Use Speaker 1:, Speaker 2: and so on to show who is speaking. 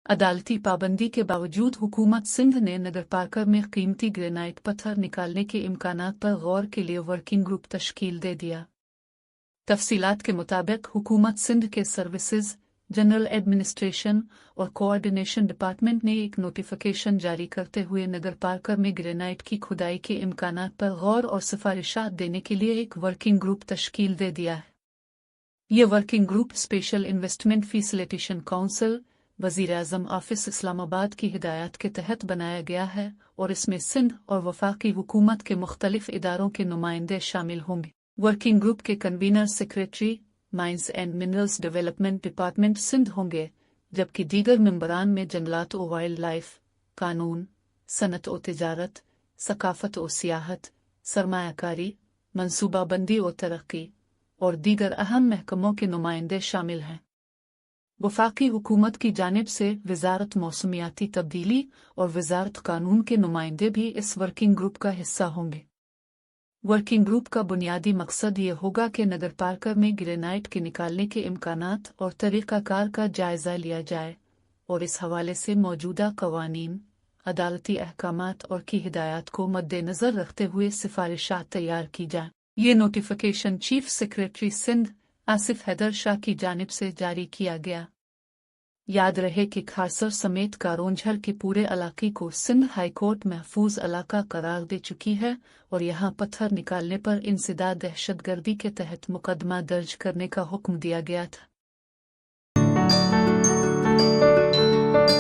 Speaker 1: अदालती पाबंदी के बावजूद हुकूमत सिंध ने नगरपालिका में कीमती ग्रेनाइट पत्थर निकालने के इम्कानात पर गौर के लिए वर्किंग ग्रुप तश्कील दे दिया। तफसीलात के मुताबिक हुकूमत सिंध के सर्विसेज, जनरल एडमिनिस्ट्रेशन और कोऑर्डिनेशन डिपार्टमेंट ने एक नोटिफिकेशन जारी करते हुए नगरपालिका में ग्रेनाइट की खुदाई के इम्कानात पर गौर और सिफारिशात देने के लिए एक वर्किंग ग्रुप तश्कील दे दिया है। ये working group special investment facilitation council, वज़ीर-ए-आज़म ऑफिस इस्लामाबाद की हिदायत के तहत बनाया गया है और इसमें सिंध और वफाकी हुकूमत के मुख्तलिफ इदारों के नुमाइंदे शामिल होंगे। वर्किंग ग्रुप के convener secretary mines and minerals development department Sindh होंगे, जबकि दीगर मेंबरान में जंगलात व वाइल्ड लाइफ, कानून, सनत व तिजारत, सकाफत व सियाहत, सरमायाकारी, मनसूबाबंदी व तरक्की और दीगर अहम महकमों के नुमाइंदे शामिल हैं। वफाकी हुकूमत की जानिब से वज़ारत मौसमियाती तब्दीली और वज़ारत कानून के नुमाइंदे भी इस वर्किंग ग्रुप का हिस्सा होंगे। वर्किंग ग्रुप का बुनियादी मकसद ये होगा कि नगरपालिका में ग्रेनाइट के निकालने के इम्कानात और तरीक़ाकार का जायज़ा लिया जाए और इस हवाले से मौजूदा कवानीन, अदालती अहकामात और की हिदायत को मद्देनज़र रखते हुए सिफारिशात तैयार की जाए। ये notification chief secretary Sindh Asif Haider Shah की जानिब से जारी किया गया। याद रहे कि खासर समेत कारोंझर के पूरे इलाके को सिंध हाई कोर्ट महफूज इलाका करार दे चुकी है और यहाँ पत्थर निकालने पर इंसदाद दहशतगर्दी के तहत मुकदमा दर्ज करने का हुक्म दिया गया था।